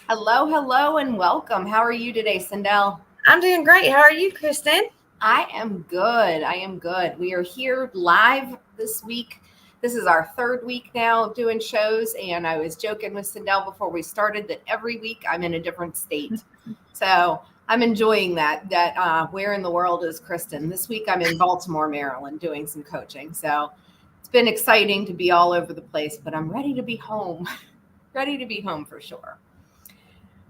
Hello, hello, and welcome. How are you today, Sindel? I'm doing great. How are you, Kristen? I am good. I am good. We are here live this week. This is our third week now of doing shows, and I was joking with Sindel before we started that every week I'm in a different state. So I'm enjoying that. Where in the world is Kristen? This week I'm in Baltimore, Maryland, doing some coaching. So it's been exciting to be all over the place, but I'm ready to be home. Ready to be home for sure.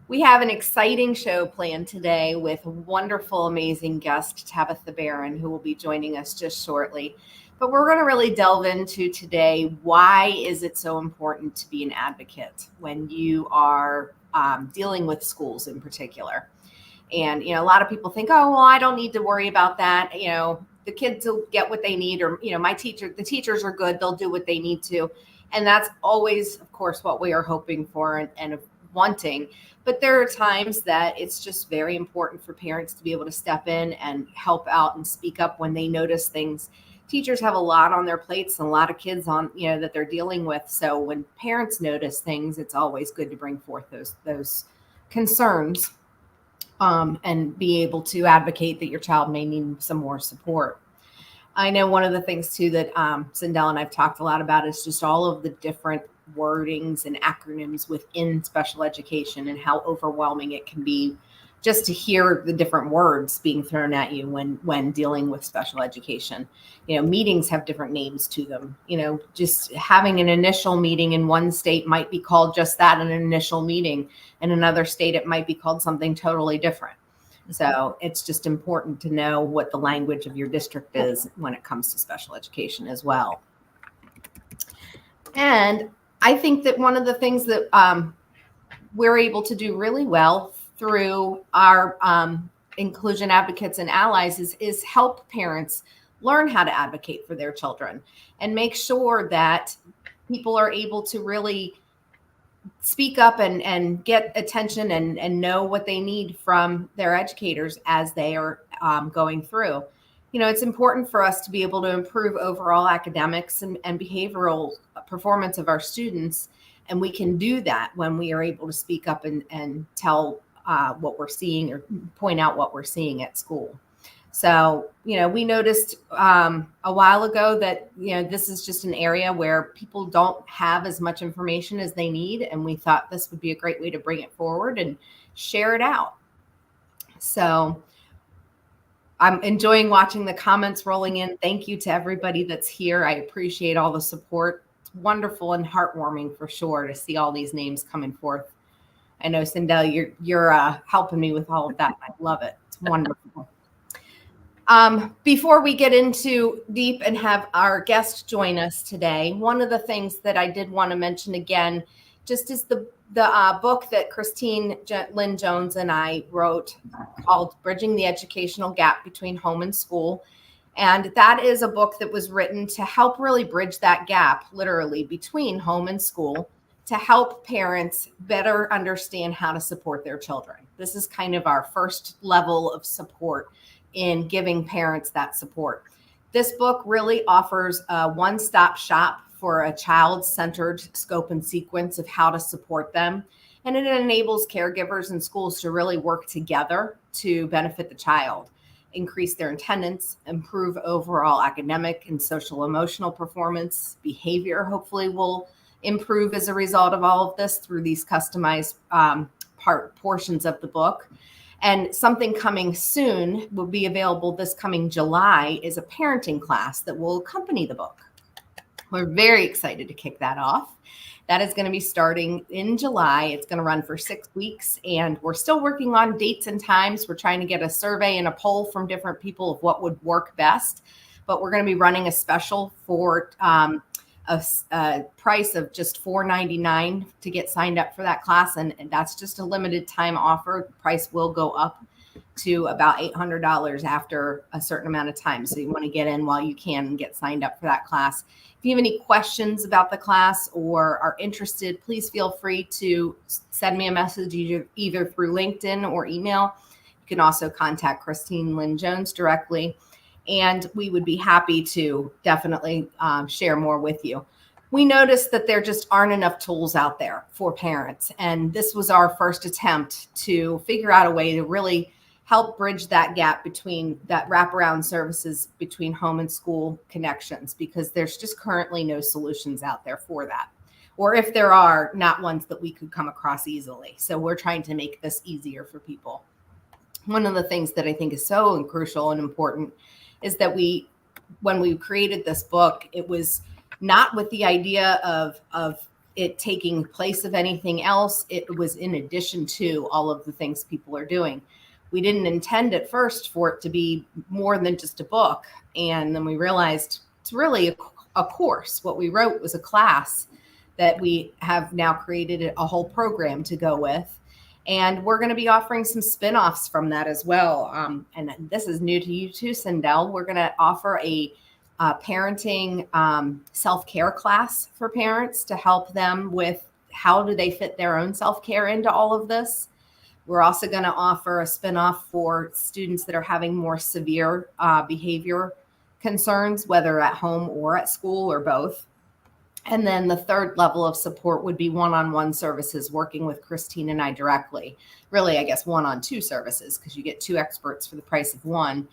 We have an exciting show planned today with wonderful, amazing guest Tabitha Barron, who will be joining us just shortly. But we're going to really delve into today why is it so important to be an advocate when you are dealing with schools in particular. And a lot of people think, oh, well, I don't need to worry about that. The kids will get what they need, or the teachers are good; they'll do what they need to, and that's always, of course, what we are hoping for and wanting. But there are times that it's just very important for parents to be able to step in and help out and speak up when they notice things. Teachers have a lot on their plates and a lot of kids on, that they're dealing with. So when parents notice things, it's always good to bring forth those concerns, and be able to advocate that your child may need some more support. I know one of the things too that Sindel and I've talked a lot about is just all of the different wordings and acronyms within special education and how overwhelming it can be just to hear the different words being thrown at you when dealing with special education. Meetings have different names to them. Just having an initial meeting in one state might be called just that, an initial meeting. In another state, it might be called something totally different. So it's just important to know what the language of your district is when it comes to special education as well. And I think that one of the things that we're able to do really well through our inclusion advocates and allies is help parents learn how to advocate for their children and make sure that people are able to really speak up and get attention and know what they need from their educators as they are going through. It's important for us to be able to improve overall academics and behavioral performance of our students. And we can do that when we are able to speak up and tell what we're seeing or point out what we're seeing at school. So, we noticed a while ago that, this is just an area where people don't have as much information as they need. And we thought this would be a great way to bring it forward and share it out. So I'm enjoying watching the comments rolling in. Thank you to everybody that's here. I appreciate all the support. It's wonderful and heartwarming for sure to see all these names coming forth. I know, Sindel, you're helping me with all of that. I love it. It's wonderful. Before we get into deep and have our guest join us today, one of the things that I did want to mention again, just is the book that Christine Lynn Jones and I wrote called Bridging the Educational Gap Between Home and School. And that is a book that was written to help really bridge that gap, literally, between home and school, to help parents better understand how to support their children. This is kind of our first level of support in giving parents that support. This book really offers a one-stop shop for a child-centered scope and sequence of how to support them. And it enables caregivers and schools to really work together to benefit the child, increase their attendance, improve overall academic and social emotional performance. Behavior hopefully will improve as a result of all of this through these customized portions of the book. And something coming soon will be available this coming July is a parenting class that will accompany the book. We're very excited to kick that off. That is going to be starting in July. It's going to run for 6 weeks, and we're still working on dates and times. We're trying to get a survey and a poll from different people of what would work best. But we're going to be running a special for a price of just $4.99 to get signed up for that class. And that's just a limited time offer. The price will go up to about $800 after a certain amount of time. So you want to get in while you can and get signed up for that class. If you have any questions about the class or are interested, please feel free to send me a message either through LinkedIn or email. You can also contact Christine Lynn Jones directly, and we would be happy to definitely share more with you. we noticed that there just aren't enough tools out there for parents. And this was our first attempt to figure out a way to really help bridge that gap between that wraparound services between home and school connections, because there's just currently no solutions out there for that. Or if there are, not ones that we could come across easily. So we're trying to make this easier for people. One of the things that I think is so crucial and important is that when we created this book, it was not with the idea of it taking place of anything else. It was in addition to all of the things people are doing. We didn't intend at first for it to be more than just a book. And then we realized it's really a course. What we wrote was a class that we have now created a whole program to go with. And we're going to be offering some spin-offs from that as well. And this is new to you too, Sindel. We're going to offer a parenting self-care class for parents to help them with how do they fit their own self-care into all of this. We're also going to offer a spin-off for students that are having more severe behavior concerns, whether at home or at school or both. And then the third level of support would be one-on-one services, working with Christine and I directly. Really, I guess one-on-two services, because you get two experts for the price of one,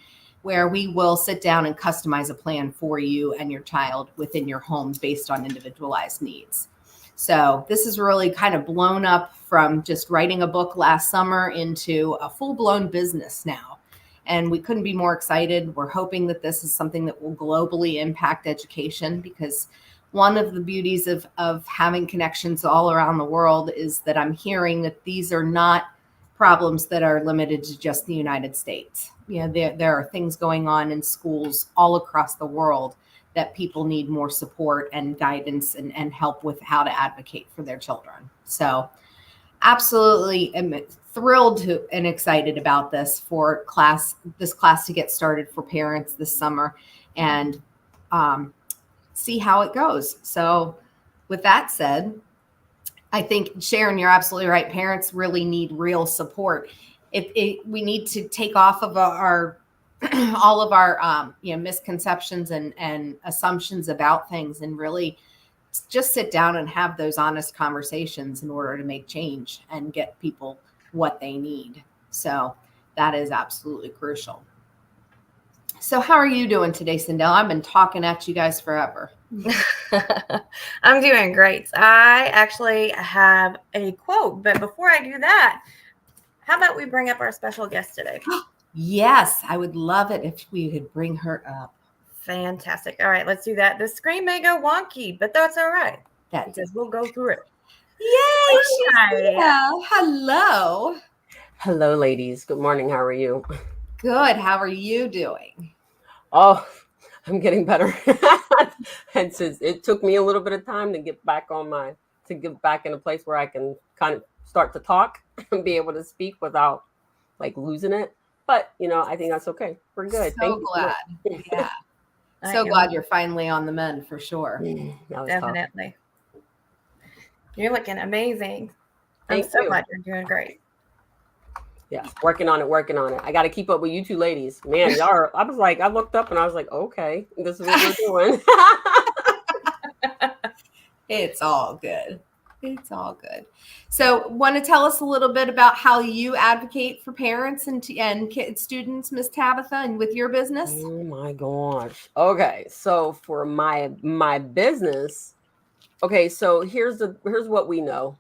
where we will sit down and customize a plan for you and your child within your home based on individualized needs. So this is really kind of blown up from just writing a book last summer into a full-blown business now. And we couldn't be more excited. We're hoping that this is something that will globally impact education, because one of the beauties of having connections all around the world is that I'm hearing that these are not problems that are limited to just the United States. You know, there are things going on in schools all across the world that people need more support and guidance and help with how to advocate for their children. So absolutely am thrilled to and excited about this class to get started for parents this summer, and see how it goes. So with that said, I think, Sharon, you're absolutely right. Parents really need real support. We need to take off of our all of our misconceptions and assumptions about things, and really just sit down and have those honest conversations in order to make change and get people what they need. So that is absolutely crucial. So how are you doing today, Sindel? I've been talking at you guys forever. I'm doing great. I actually have a quote, but before I do that, how about we bring up our special guest today? Yes, I would love it if we could bring her up. Fantastic. All right, let's do that. The screen may go wonky, but that's all right, because we'll go through it. Yay! She's here. Hello. Hello, ladies. Good morning. How are you? Good. How are you doing? Oh, I'm getting better. And since it took me a little bit of time to get back in a place where I can kind of start to talk and be able to speak without like losing it. But, I think that's okay. We're good. So glad. Yeah. So glad you're finally on the mend for sure. Definitely. Tough. You're looking amazing. Thank I'm so you. glad you're doing great. Yeah, working on it. I got to keep up with you two ladies. Man, I looked up and I was like, okay, this is what we're doing. It's all good. It's all good. So want to tell us a little bit about how you advocate for parents and students, Miss Tabitha, and with your business? Oh my gosh. Okay. So for my business, okay, so here's what we know.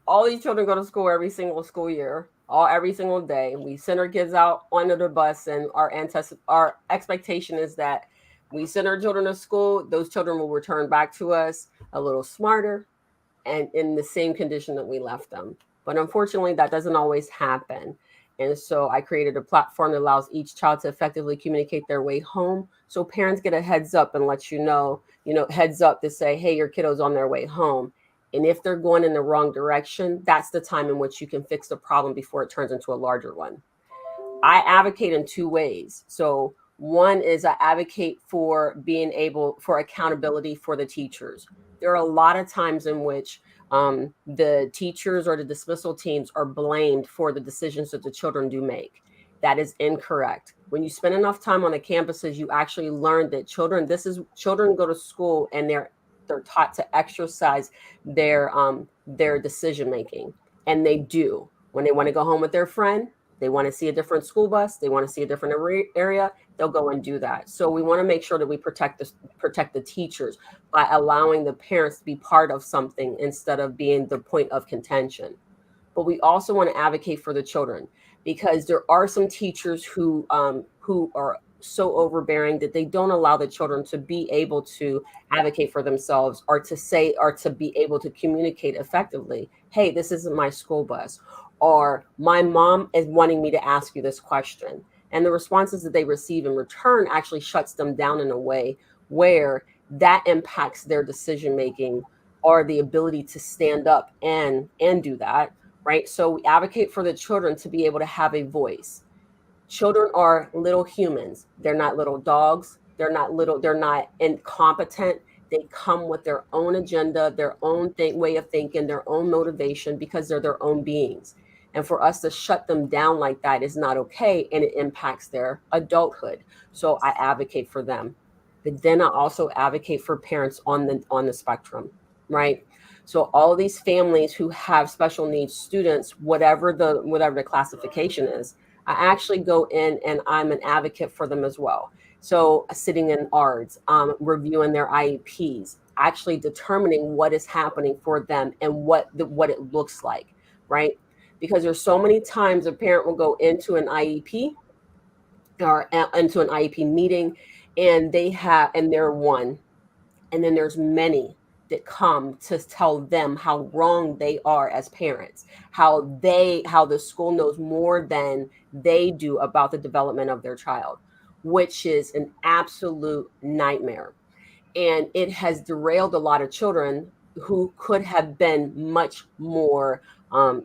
All these children go to school every single school year. Every single day. We send our kids out onto the bus, and our expectation is that we send our children to school. Those children will return back to us a little smarter and in the same condition that we left them. But unfortunately, that doesn't always happen. And so I created a platform that allows each child to effectively communicate their way home. So parents get a heads up and let heads up to say, hey, your kiddo's on their way home. And if they're going in the wrong direction, that's the time in which you can fix the problem before it turns into a larger one. I advocate in two ways. So one is I advocate for for accountability for the teachers. There are a lot of times in which the teachers or the dismissal teams are blamed for the decisions that the children do make. That is incorrect. When you spend enough time on the campuses, you actually learn that children go to school and they're taught to exercise their decision making, and they do. When they want to go home with their friend, they want to see a different school bus, they want to see a different area, they'll go and do that. So we want to make sure that we protect the teachers by allowing the parents to be part of something instead of being the point of contention. But we also want to advocate for the children, because there are some teachers who are so overbearing that they don't allow the children to be able to advocate for themselves, or to say, or to be able to communicate effectively. Hey, this isn't my school bus, or my mom is wanting me to ask you this question. And the responses that they receive in return actually shuts them down in a way where that impacts their decision making, or the ability to stand up and do that, right? So we advocate for the children to be able to have a voice. Children are little humans. They're not little dogs. They're not incompetent. They come with their own agenda, their own way of thinking, their own motivation, because they're their own beings. And for us to shut them down like that is not okay, and it impacts their adulthood. So I advocate for them. But then I also advocate for parents on the spectrum, right? So all of these families who have special needs students, whatever the classification is, I actually go in and I'm an advocate for them as well. So sitting in ARDS, reviewing their IEPs, actually determining what is happening for them and what it looks like, right? Because there's so many times a parent will go into an IEP or into an IEP meeting, and they're one, and then there's many that come to tell them how wrong they are as parents, how the school knows more than they do about the development of their child, which is an absolute nightmare. And it has derailed a lot of children who could have been much more in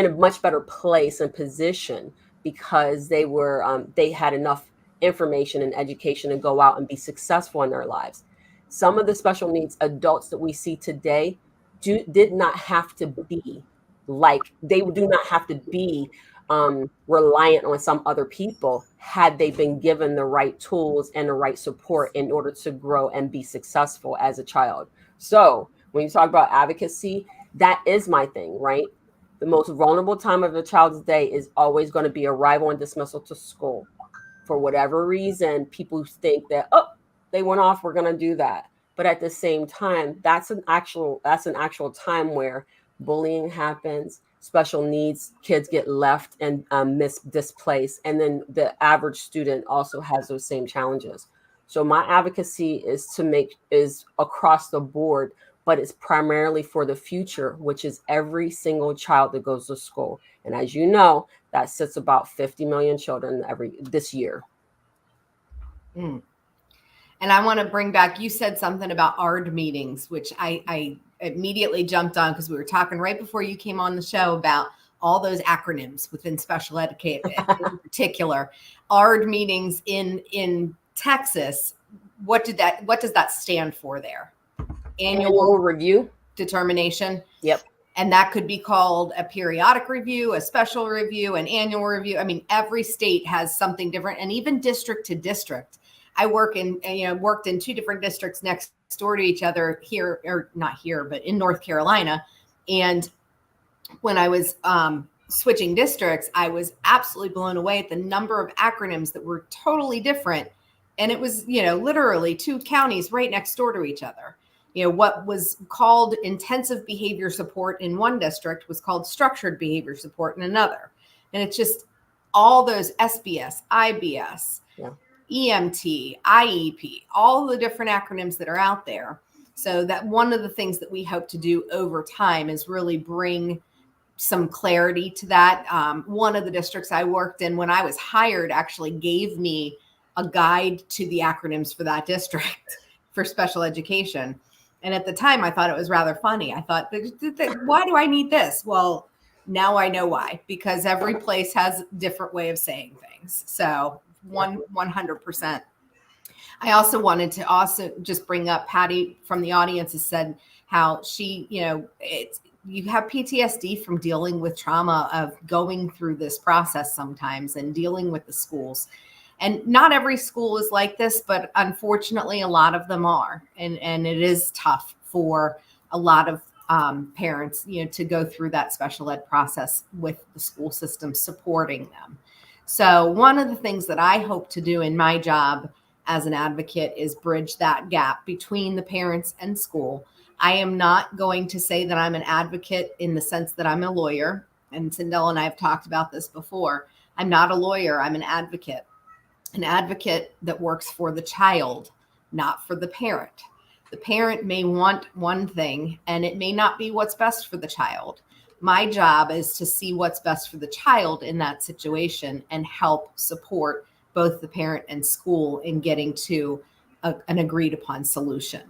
a much better place and position, because they had enough information and education to go out and be successful in their lives. Some of the special needs adults that we see today did not have to be they do not have to be reliant on some other people, had they been given the right tools and the right support in order to grow and be successful as a child. So when you talk about advocacy, that is my thing, right? The most vulnerable time of a child's day is always going to be arrival and dismissal to school. For whatever reason, people think that, oh, they went off, we're going to do that. But at the same time, that's an actual time where bullying happens, special needs kids get left and displaced, and then the average student also has those same challenges. So my advocacy is across the board, but it's primarily for the future, which is every single child that goes to school. And as you know, that sits about 50 million children this year. Mm. And I want to bring back, you said something about ARD meetings, which I immediately jumped on, because we were talking right before you came on the show about all those acronyms within special education, in particular. ARD meetings in Texas, what does that stand for there? Annual review determination. Yep. And that could be called a periodic review, a special review, an annual review. I mean, every state has something different, and even district to district. I worked in two different districts next door to each other here, or not here, but in North Carolina. And when I was switching districts, I was absolutely blown away at the number of acronyms that were totally different. And it was, literally two counties right next door to each other. What was called intensive behavior support in one district was called structured behavior support in another. And it's just all those SBS, IBS, EMT, IEP, all the different acronyms that are out there. So that one of the things that we hope to do over time is really bring some clarity to that. One of the districts I worked in when I was hired actually gave me a guide to the acronyms for that district for special education. And at the time, I thought it was rather funny. I thought, why do I need this? Well, now I know why, because every place has a different way of saying things. So 100%. I also wanted to just bring up, Patty from the audience has said how she, you have PTSD from dealing with trauma of going through this process sometimes and dealing with the schools. And not every school is like this, but unfortunately, a lot of them are. And it is tough for a lot of parents, to go through that special ed process with the school system supporting them. So one of the things that I hope to do in my job as an advocate is bridge that gap between the parents and school. I am not going to say that I'm an advocate in the sense that I'm a lawyer. And Sindel and I have talked about this before. I'm not a lawyer. I'm an advocate that works for the child, not for the parent. The parent may want one thing, and it may not be what's best for the child. My job is to see what's best for the child in that situation and help support both the parent and school in getting to an agreed upon solution.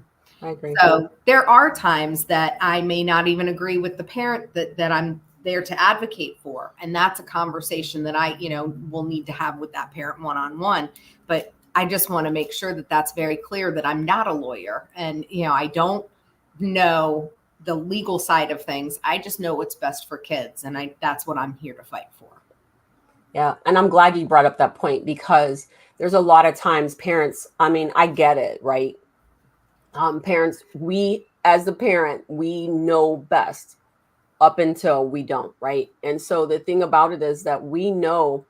I agree. So there are times that I may not even agree with the parent that I'm there to advocate for. And that's a conversation that I, will need to have with that parent one-on-one. But I just want to make sure that that's very clear that I'm not a lawyer. And, I don't know the legal side of things. I just know what's best for kids. And that's what I'm here to fight for. Yeah. And I'm glad you brought up that point, because there's a lot of times parents, I get it, right? Parents, as the parent, we know best up until we don't, right? And so the thing about it is that we know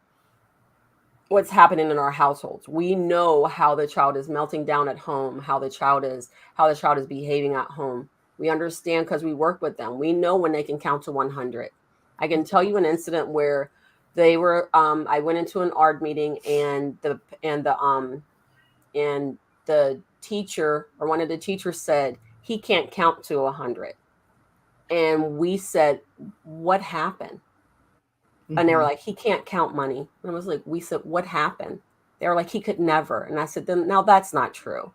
what's happening in our households. We know how the child is melting down at home, how the child is behaving at home. We understand because we work with them. We know when they can count to 100. I can tell you an incident where they were. I went into an ARD meeting, and the teacher, or one of the teachers, said he can't count to 100. And we said, what happened? Mm-hmm. And they were like, he can't count money. And I was like, we said, what happened? They were like, he could never. And I said, then now that's not true.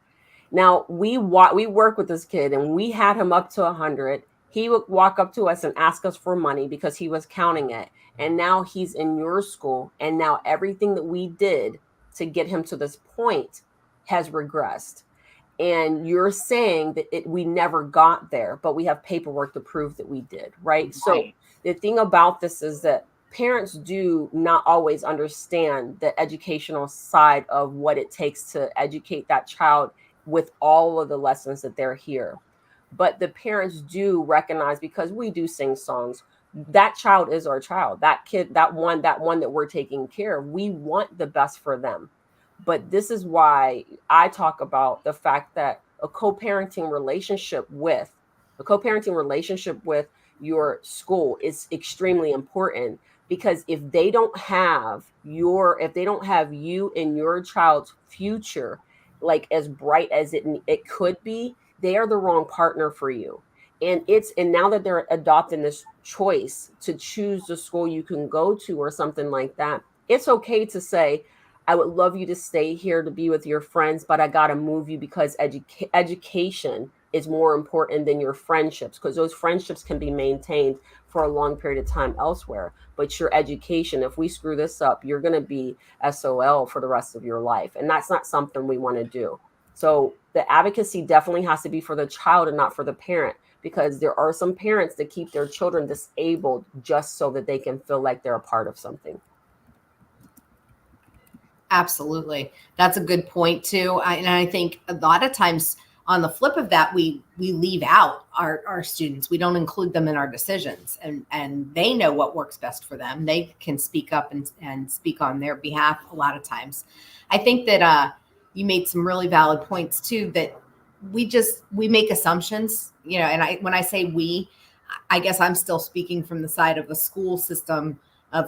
Now we work with this kid, and we had him up to 100. He would walk up to us and ask us for money because he was counting it. And now he's in your school. And now everything that we did to get him to this point has regressed. And you're saying that we never got there, but we have paperwork to prove that we did, right? So the thing about this is that parents do not always understand the educational side of what it takes to educate that child with all of the lessons that they're here. But the parents do recognize, because we do sing songs, that child is our child. That kid, that one that we're taking care of, we want the best for them. But this is why I talk about the fact that a co-parenting relationship with your school is extremely important, because if they don't have you in your child's future, like as bright as it could be, they are the wrong partner for you. And now that they're adopting this choice to choose the school you can go to or something like that, it's okay to say, I would love you to stay here to be with your friends, but I got to move you because education is more important than your friendships, because those friendships can be maintained for a long period of time elsewhere. But your education, if we screw this up, you're going to be SOL for the rest of your life. And that's not something we want to do. So the advocacy definitely has to be for the child and not for the parent, because there are some parents that keep their children disabled just so that they can feel like they're a part of something. Absolutely. That's a good point too. And I think a lot of times on the flip of that, we leave out our students. We don't include them in our decisions, and they know what works best for them. They can speak up and speak on their behalf a lot of times. I think that you made some really valid points too, that we make assumptions, and when I say we, I guess I'm still speaking from the side of the school system.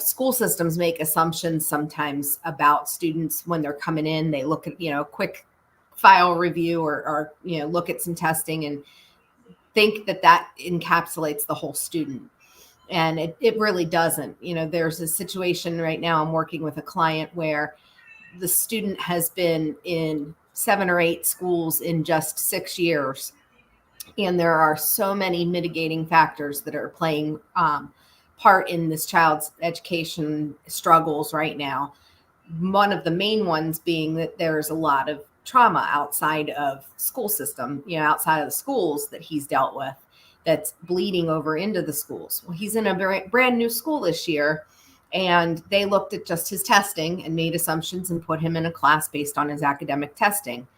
School systems make assumptions sometimes about students when they're coming in. They look at, a quick file review or look at some testing and think that encapsulates the whole student. And it really doesn't. There's a situation right now, I'm working with a client where the student has been in 7 or 8 schools in just 6 years. And there are so many mitigating factors that are playing part in this child's education struggles right now. One of the main ones being that there's a lot of trauma outside of school system, outside of the schools that he's dealt with, that's bleeding over into the schools. Well, he's in a brand new school this year, And they looked at just his testing and made assumptions and put him in a class based on his academic testing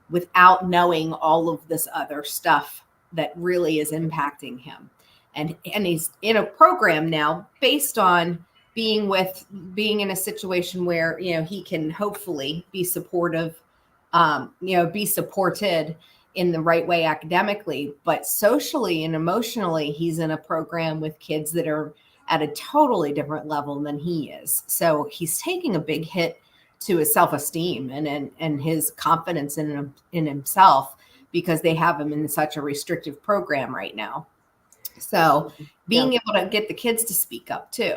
without knowing all of this other stuff that really is impacting him. And he's in a program now based on being in a situation where, he can hopefully be supportive, be supported in the right way academically, but socially and emotionally, he's in a program with kids that are at a totally different level than he is. So he's taking a big hit to his self-esteem and his confidence in himself, because they have him in such a restrictive program right now. So being able to get the kids to speak up too.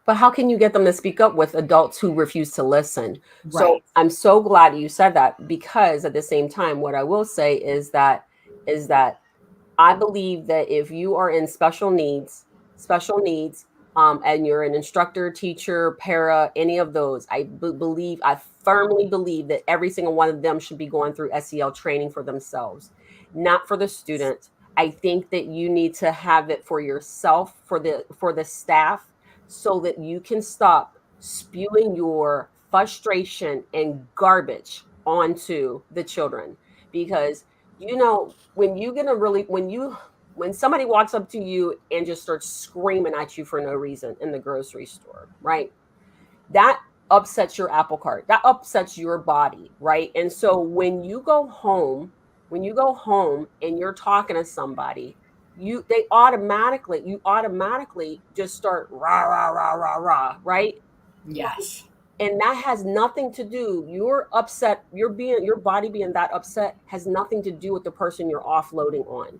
But how can you get them to speak up with adults who refuse to listen? Right. So I'm so glad you said that, because at the same time, what I will say is that I believe that if you are in special needs, and you're an instructor, teacher, para, any of those, I firmly believe that every single one of them should be going through SEL training for themselves, not for the student. I think that you need to have it for yourself, for the staff, so that you can stop spewing your frustration and garbage onto the children. Because when somebody walks up to you and just starts screaming at you for no reason in the grocery store, right? That upsets your apple cart. That upsets your body, right? And so when you go home and you're talking to somebody, you automatically just start rah, rah, rah, rah, rah, right? Yes. And that has nothing to do, you're upset, your body being that upset has nothing to do with the person you're offloading on.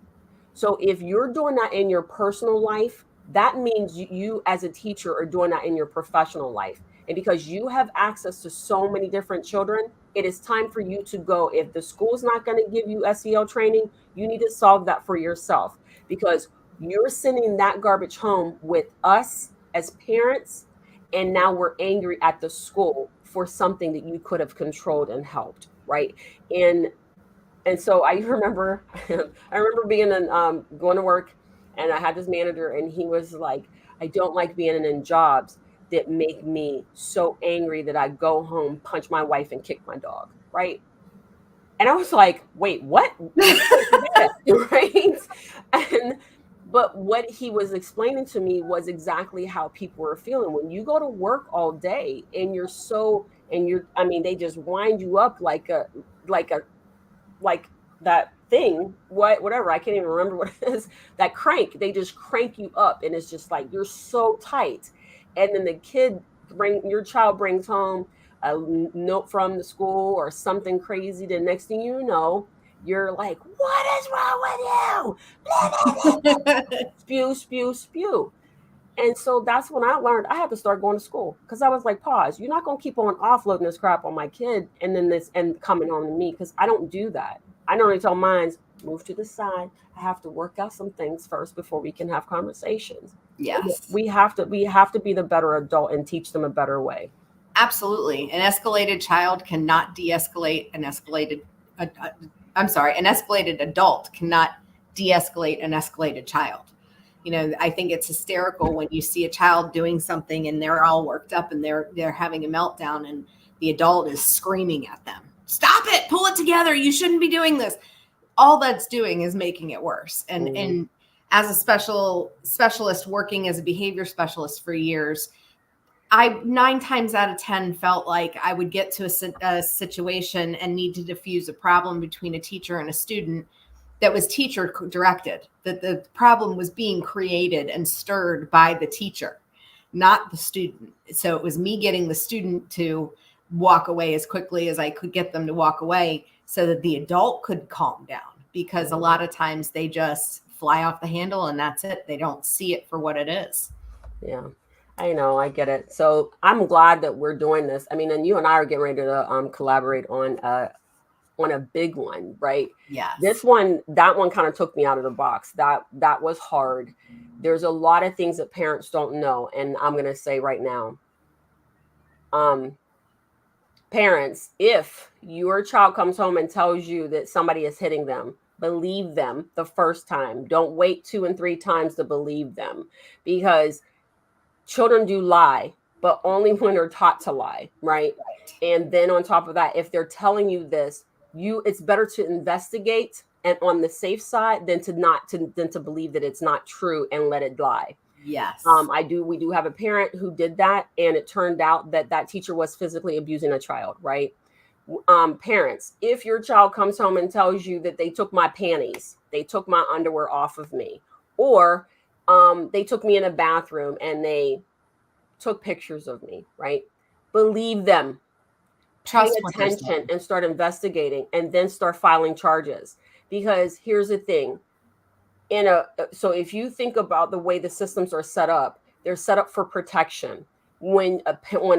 So if you're doing that in your personal life, that means you as a teacher are doing that in your professional life. And because you have access to so many different children, it is time for you to go. If the school's not going to give you SEL training, you need to solve that for yourself, because you're sending that garbage home with us as parents. And now we're angry at the school for something that you could have controlled and helped, right? And so I remember being going to work, and I had this manager, and he was like, I don't like being in jobs that make me so angry that I go home, punch my wife, and kick my dog, right? And I was like, wait, what? Right? But what he was explaining to me was exactly how people are feeling when you go to work all day and they just wind you up like that thing, whatever, I can't even remember what it is, that crank, they just crank you up, and it's just like, you're so tight. And then your child brings home a note from the school or something crazy. The next thing you know, you're like, what is wrong with you? Spew. And so that's when I learned I had to start going to school, because I was like, pause, you're not going to keep on offloading this crap on my kid and coming on to me, because I don't do that. I normally tell mine, move to the side. I have to work out some things first before we can have conversations. Yes. We have to be the better adult and teach them a better way. Absolutely. An escalated child cannot de-escalate an escalated adult cannot de-escalate an escalated child. I think it's hysterical when you see a child doing something and they're all worked up and they're having a meltdown, and the adult is screaming at them, stop it, pull it together, you shouldn't be doing this. All that's doing is making it worse. And as a specialist working as a behavior specialist for years, I 9 times out of 10 felt like I would get to a situation and need to diffuse a problem between a teacher and a student that was teacher directed, that the problem was being created and stirred by the teacher, not the student. So it was me getting the student to walk away as quickly as I could get them to walk away so that the adult could calm down, because a lot of times they just fly off the handle and that's it. They don't see it for what it is. Yeah. I know, I get it. So I'm glad that we're doing this. I mean, and you and I are getting ready to collaborate on a big one, right? Yeah. That one kind of took me out of the box. That was hard. There's a lot of things that parents don't know, and I'm going to say right now, parents, if your child comes home and tells you that somebody is hitting them, believe them the first time. Don't wait 2 and 3 times to believe them, because children do lie, but only when they're taught to lie, right? And then on top of that, if they're telling you this, it's better to investigate and on the safe side than to believe that it's not true and let it lie. Yes. We do have a parent who did that, and it turned out that teacher was physically abusing a child, right? Parents, if your child comes home and tells you that they took my panties, they took my underwear off of me, or they took me in a bathroom and they took pictures of me, right? Believe them. Pay attention and start investigating, and then start filing charges. Because here's the thing. So if you think about the way the systems are set up, they're set up for protection. When a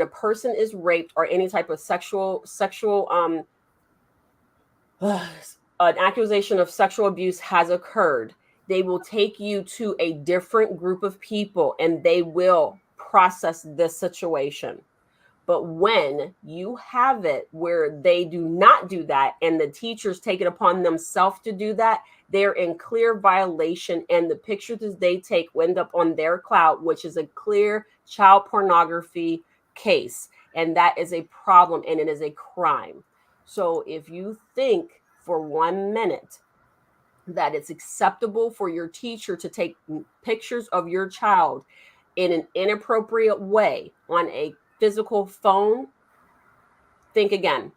person is raped or any type of sexual an accusation of sexual abuse has occurred, they will take you to a different group of people and they will process this situation. But when you have it where they do not do that and the teachers take it upon themselves to do that, they're in clear violation, and the pictures that they take end up on their cloud, which is a clear child pornography case. And that is a problem, and it is a crime. So if you think for 1 minute that it's acceptable for your teacher to take pictures of your child in an inappropriate way on a physical phone, think again.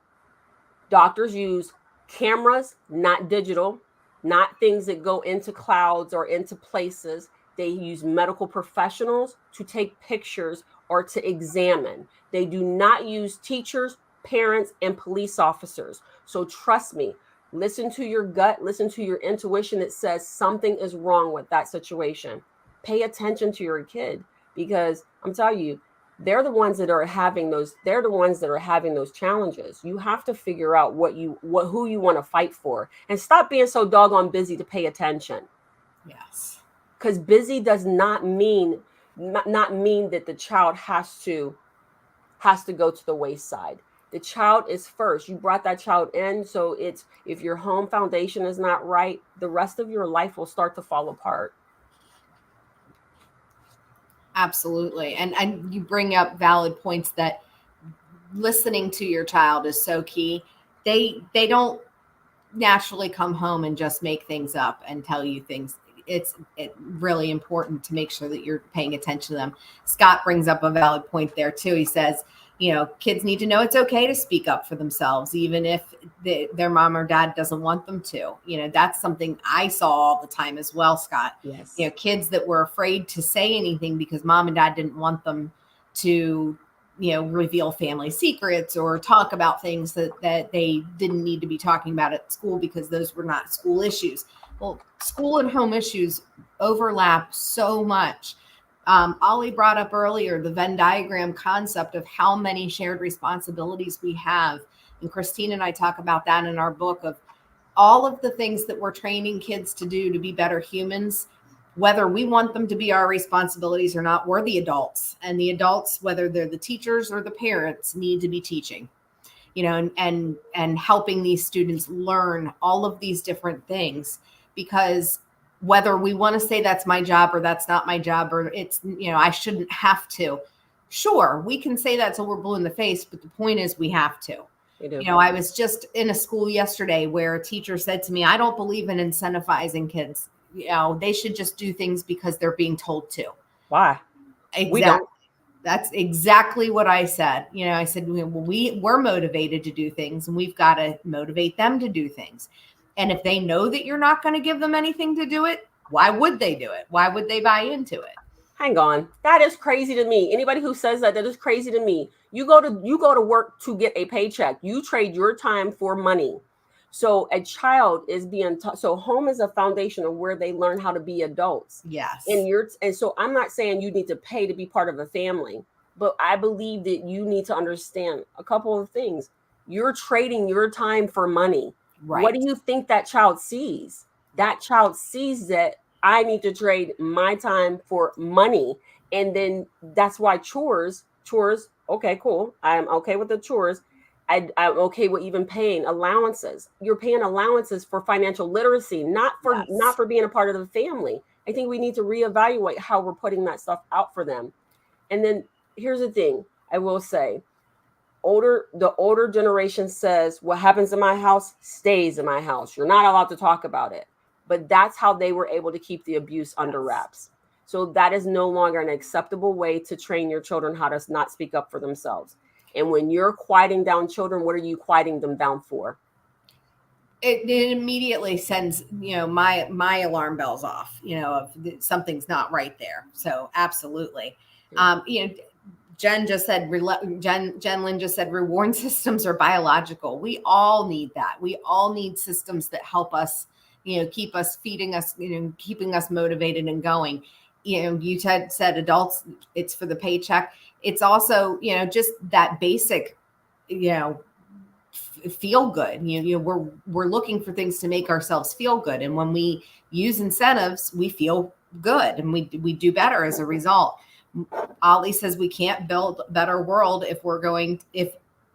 Doctors use cameras, not digital, not things that go into clouds or into places. They use medical professionals to take pictures or to examine. They do not use teachers, parents, and police officers. So trust me, listen to your gut, listen to your intuition that says something is wrong with that situation. Pay attention to your kid, because I'm telling you, they're the ones that are having those challenges. You have to figure out who you want to fight for, and stop being so doggone busy to pay attention. Yes. Because busy does not mean that the child has to go to the wayside. The child is first. You brought that child in. So if your home foundation is not right, the rest of your life will start to fall apart. Absolutely. And you bring up valid points that listening to your child is so key. They don't naturally come home and just make things up and tell you things. It's really important to make sure that you're paying attention to them. Scott brings up a valid point there too. He says, kids need to know it's okay to speak up for themselves, even if their mom or dad doesn't want them to. That's something I saw all the time as well, Scott. Yes. Kids that were afraid to say anything because mom and dad didn't want them to, reveal family secrets or talk about things that they didn't need to be talking about at school because those were not school issues. Well, school and home issues overlap so much. Ollie brought up earlier the Venn diagram concept of how many shared responsibilities we have. And Christine and I talk about that in our book of all of the things that we're training kids to do to be better humans, whether we want them to be our responsibilities or not. We're the adults, and the adults, whether they're the teachers or the parents, need to be teaching, and helping these students learn all of these different things, because whether we want to say that's my job or that's not my job, or it's, I shouldn't have to. Sure, we can say that till we're blue in the face, but the point is we have to. I was just in a school yesterday where a teacher said to me, I don't believe in incentivizing kids. They should just do things because they're being told to. Why? Exactly. We don't. That's exactly what I said. I said, we're motivated to do things, and we've got to motivate them to do things. And if they know that you're not going to give them anything to do it, why would they do it? Why would they buy into it? Hang on. That is crazy to me. Anybody who says that is crazy to me. You go to work to get a paycheck. You trade your time for money. So a child is being taught. So home is a foundation of where they learn how to be adults. Yes. And so I'm not saying you need to pay to be part of a family, but I believe that you need to understand a couple of things. You're trading your time for money. Right. What do you think that child sees? That child sees that I need to trade my time for money. And then that's why chores, okay, cool. I'm okay with the chores. I'm okay with even paying allowances. You're paying allowances for financial literacy, not for being a part of the family. I think we need to reevaluate how we're putting that stuff out for them. And then here's the thing I will say. The older generation says what happens in my house stays in my house. You're not allowed to talk about it. But that's how they were able to keep the abuse under wraps. So that is no longer an acceptable way to train your children how to not speak up for themselves. And when you're quieting down children, what are you quieting them down for? It immediately sends, my alarm bells off, something's not right there. So absolutely. Jen just said, Jen Lynn just said, reward systems are biological. We all need that. We all need systems that help us, keep us feeding us, keeping us motivated and going. You said adults, it's for the paycheck. It's also, just that basic, feel good. We're looking for things to make ourselves feel good. And when we use incentives, we feel good and we do better as a result. Ollie says we can't build a better world if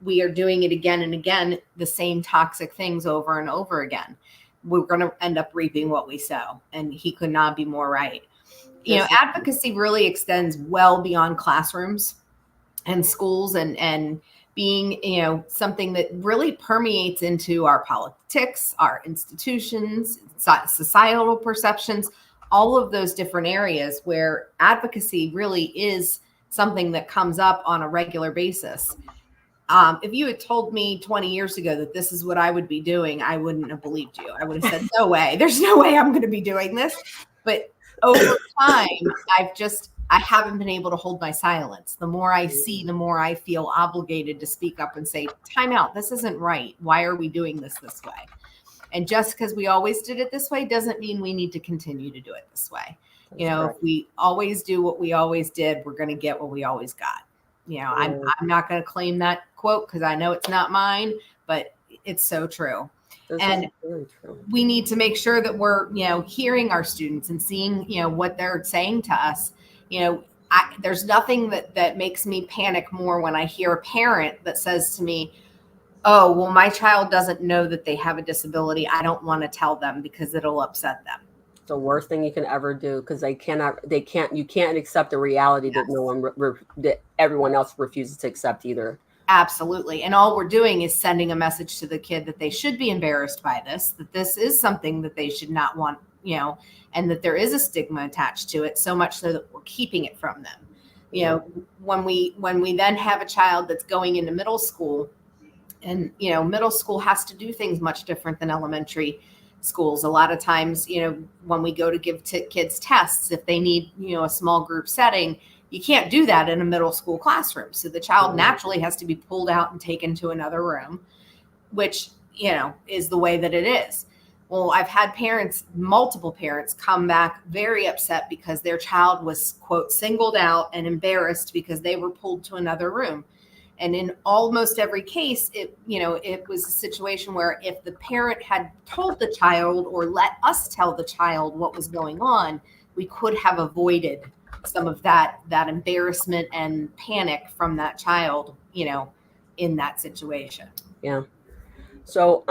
we are doing it again and again, the same toxic things over and over again. We're going to end up reaping what we sow. And he could not be more right. Advocacy really extends well beyond classrooms and schools and being, something that really permeates into our politics, our institutions, societal perceptions, all of those different areas where advocacy really is something that comes up on a regular basis. If you had told me 20 years ago that this is what I would be doing, I wouldn't have believed you. I would have said, no way, there's no way I'm going to be doing this. But over time, I haven't been able to hold my silence. The more I see, the more I feel obligated to speak up and say, time out, this isn't right. Why are we doing this way? And just because we always did it this way doesn't mean we need to continue to do it this way. If we always do what we always did, we're going to get what we always got. I'm not going to claim that quote because I know it's not mine, but it's so true. And really true. We need to make sure that we're, hearing our students and seeing, what they're saying to us. There's nothing that makes me panic more when I hear a parent that says to me, oh, well, my child doesn't know that they have a disability. I don't want to tell them because it'll upset them. It's the worst thing you can ever do because you can't accept the reality that that everyone else refuses to accept either. Absolutely. And all we're doing is sending a message to the kid that they should be embarrassed by this, that this is something that they should not want, and that there is a stigma attached to it, so much so that we're keeping it from them. When we then have a child that's going into middle school, and, middle school has to do things much different than elementary schools. A lot of times, when we go to give kids tests, if they need, a small group setting, you can't do that in a middle school classroom. So the child naturally has to be pulled out and taken to another room, which, is the way that it is. Well, I've had multiple parents come back very upset because their child was, quote, singled out and embarrassed because they were pulled to another room. And in almost every case, it was a situation where if the parent had told the child or let us tell the child what was going on, we could have avoided some of that embarrassment and panic from that child, in that situation. Yeah. So,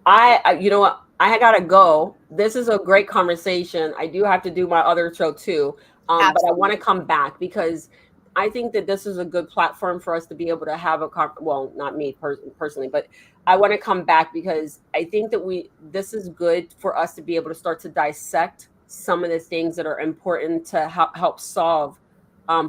I you know what? I gotta go. This is a great conversation. I do have to do my other show too. But I want to come back because I think that this is a good platform for us to be able to have well, not me personally, but I want to come back because I think that this is good for us to be able to start to dissect some of the things that are important to help solve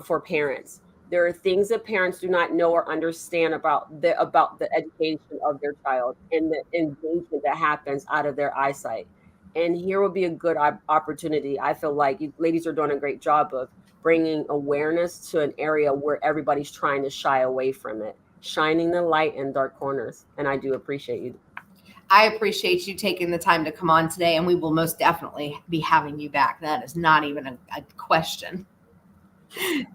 for parents. There are things that parents do not know or understand about the education of their child and the engagement that happens out of their eyesight. And here would be a good opportunity. I feel like you ladies are doing a great job of bringing awareness to an area where everybody's trying to shy away from it, shining the light in dark corners. And I do appreciate you. I appreciate you taking the time to come on today, and we will most definitely be having you back. That is not even a question.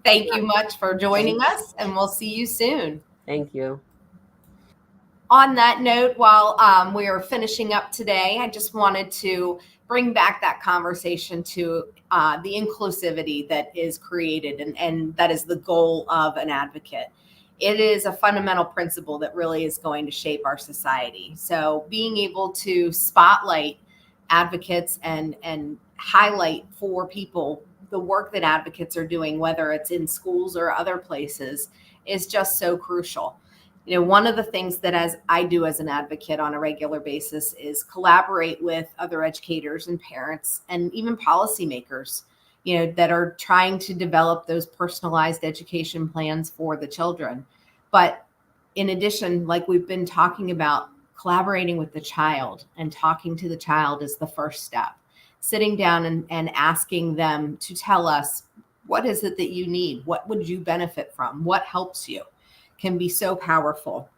Thank you much for joining us, and we'll see you soon. Thank you. On that note, while we are finishing up today, I just wanted to bring back that conversation to the inclusivity that is created and that is the goal of an advocate. It is a fundamental principle that really is going to shape our society. So being able to spotlight advocates and highlight for people the work that advocates are doing, whether it's in schools or other places, is just so crucial. One of the things that as I do as an advocate on a regular basis is collaborate with other educators and parents and even policymakers, that are trying to develop those personalized education plans for the children. But in addition, like we've been talking about, collaborating with the child and talking to the child is the first step. Sitting down and asking them to tell us, what is it that you need? What would you benefit from? What helps you? Can be so powerful.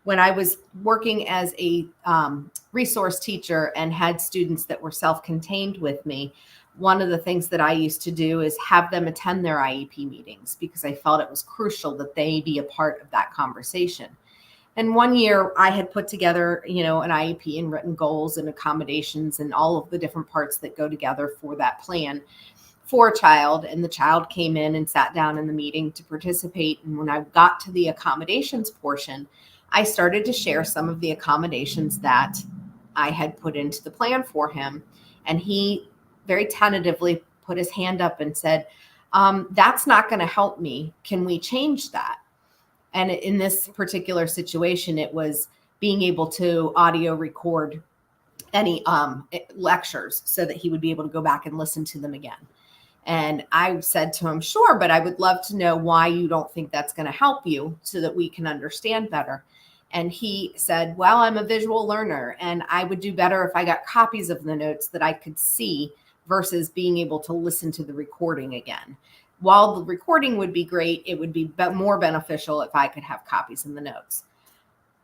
When I was working as a resource teacher and had students that were self-contained with me, one of the things that I used to do is have them attend their IEP meetings because I felt it was crucial that they be a part of that conversation. And one year I had put together, an IEP and written goals and accommodations and all of the different parts that go together for that plan for a child. And the child came in and sat down in the meeting to participate. And when I got to the accommodations portion, I started to share some of the accommodations that I had put into the plan for him. And he very tentatively put his hand up and said, that's not going to help me. Can we change that? And in this particular situation, it was being able to audio record any lectures so that he would be able to go back and listen to them again. And I said to him, sure, but I would love to know why you don't think that's going to help you so that we can understand better. And he said, well, I'm a visual learner and I would do better if I got copies of the notes that I could see versus being able to listen to the recording again. While the recording would be great, it would be more beneficial if I could have copies of the notes.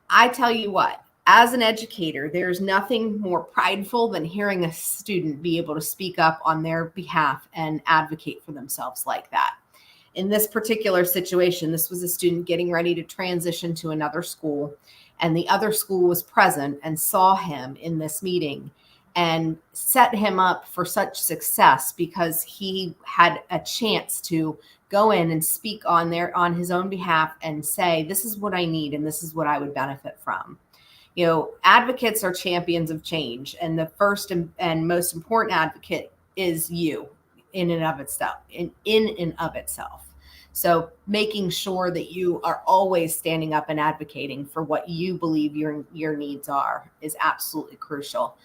I tell you what, as an educator, there's nothing more prideful than hearing a student be able to speak up on their behalf and advocate for themselves like that. In this particular situation, this was a student getting ready to transition to another school, and the other school was present and saw him in this meeting and set him up for such success because he had a chance to go in and speak on his own behalf and say, this is what I need and this is what I would benefit from. Advocates are champions of change, and the first and most important advocate is you in and of itself. So making sure that you are always standing up and advocating for what you believe your needs are is absolutely crucial.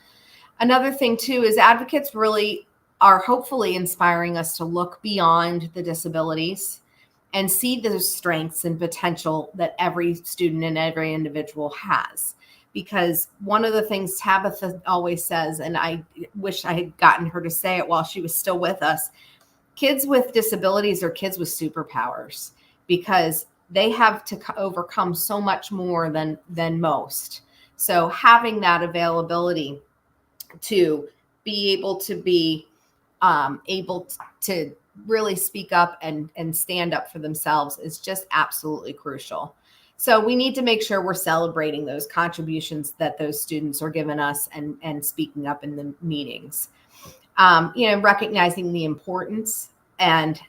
Another thing too is advocates really are hopefully inspiring us to look beyond the disabilities and see the strengths and potential that every student and every individual has. Because one of the things Tabitha always says, and I wish I had gotten her to say it while she was still with us, kids with disabilities are kids with superpowers because they have to overcome so much more than most. So having that availability to be able to really speak up and stand up for themselves is just absolutely crucial. So we need to make sure we're celebrating those contributions that those students are giving us and speaking up in the meetings. Recognizing the importance and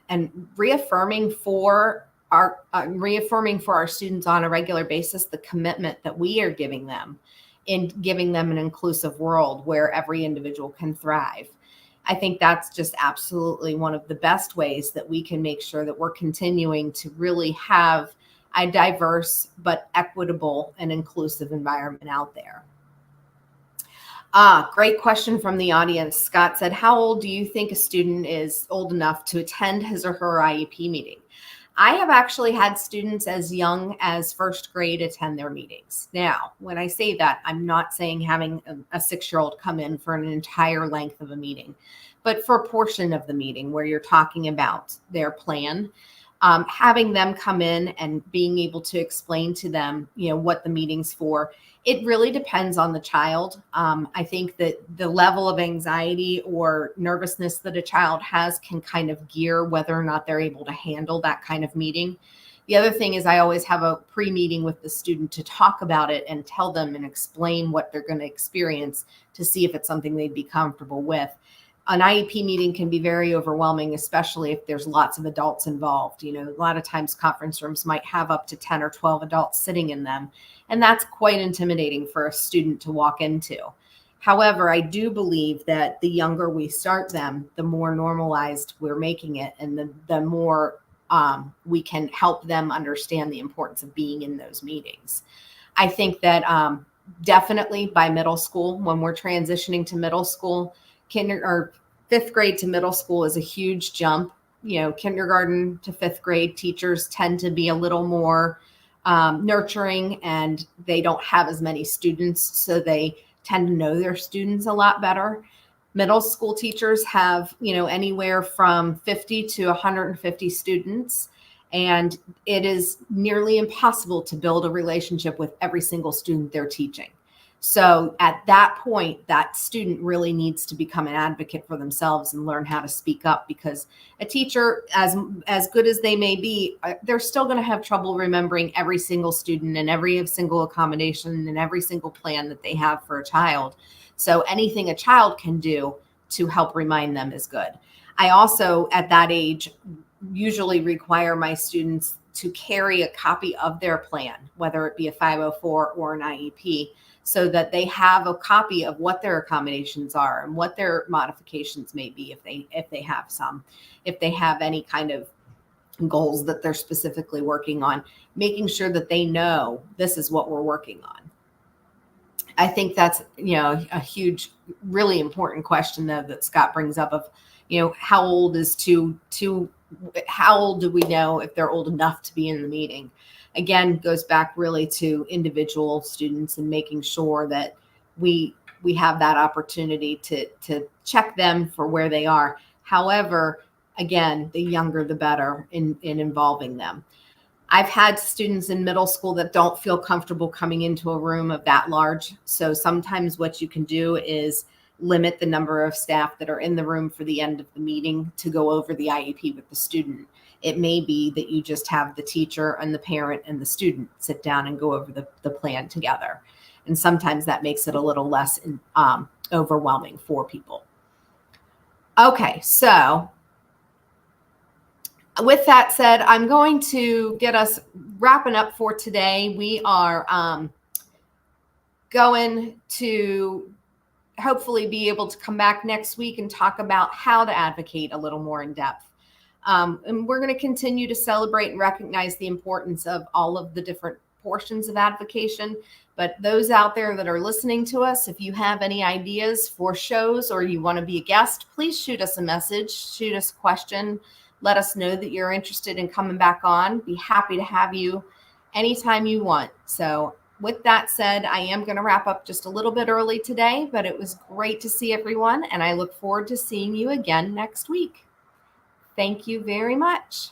reaffirming for our students on a regular basis the commitment that we are giving them in giving them an inclusive world where every individual can thrive. I think that's just absolutely one of the best ways that we can make sure that we're continuing to really have a diverse but equitable and inclusive environment out there. Great question from the audience. Scott said, how old do you think a student is old enough to attend his or her IEP meeting? I have actually had students as young as first grade attend their meetings. Now, when I say that, I'm not saying having a 6-year-old come in for an entire length of a meeting, but for a portion of the meeting where you're talking about their plan, having them come in and being able to explain to them, what the meeting's for. It really depends on the child. I think that the level of anxiety or nervousness that a child has can kind of gear whether or not they're able to handle that kind of meeting. The other thing is I always have a pre-meeting with the student to talk about it and tell them and explain what they're going to experience to see if it's something they'd be comfortable with. An IEP meeting can be very overwhelming, especially if there's lots of adults involved. A lot of times conference rooms might have up to 10 or 12 adults sitting in them, and that's quite intimidating for a student to walk into. However, I do believe that the younger we start them, the more normalized we're making it, and the more we can help them understand the importance of being in those meetings. I think that definitely by middle school, when we're transitioning to middle school, or fifth grade to middle school is a huge jump. You know, kindergarten to fifth grade teachers tend to be a little more nurturing, and they don't have as many students, so they tend to know their students a lot better. Middle school teachers have, you know, anywhere from 50 to 150 students, and it is nearly impossible to build a relationship with every single student they're teaching. So at that point, that student really needs to become an advocate for themselves and learn how to speak up, because a teacher, as good as they may be, they're still going to have trouble remembering every single student and every single accommodation and every single plan that they have for a child. So anything a child can do to help remind them is good. I also, at that age, usually require my students to carry a copy of their plan, whether it be a 504 or an IEP, so that they have a copy of what their accommodations are and what their modifications may be, if they have some, if they have any kind of goals that they're specifically working on, making sure that they know this is what we're working on. I think that's, you know, a huge, really important question though that Scott brings up of, you know, how old do we know if they're old enough to be in the meeting? Again, goes back really to individual students and making sure that we have that opportunity to check them for where they are. However, again, the younger the better in involving them. I've had students in middle school that don't feel comfortable coming into a room of that large. So sometimes what you can do is limit the number of staff that are in the room for the end of the meeting to go over the IEP with the student. It may be that you just have the teacher and the parent and the student sit down and go over the plan together. And sometimes that makes it a little less overwhelming for people. Okay, so with that said, I'm going to get us wrapping up for today. We are going to hopefully be able to come back next week and talk about how to advocate a little more in depth. And we're going to continue to celebrate and recognize the importance of all of the different portions of advocation. But those out there that are listening to us, if you have any ideas for shows or you want to be a guest, please shoot us a message, shoot us a question. Let us know that you're interested in coming back on. Be happy to have you anytime you want. So with that said, I am going to wrap up just a little bit early today, but it was great to see everyone, and I look forward to seeing you again next week. Thank you very much.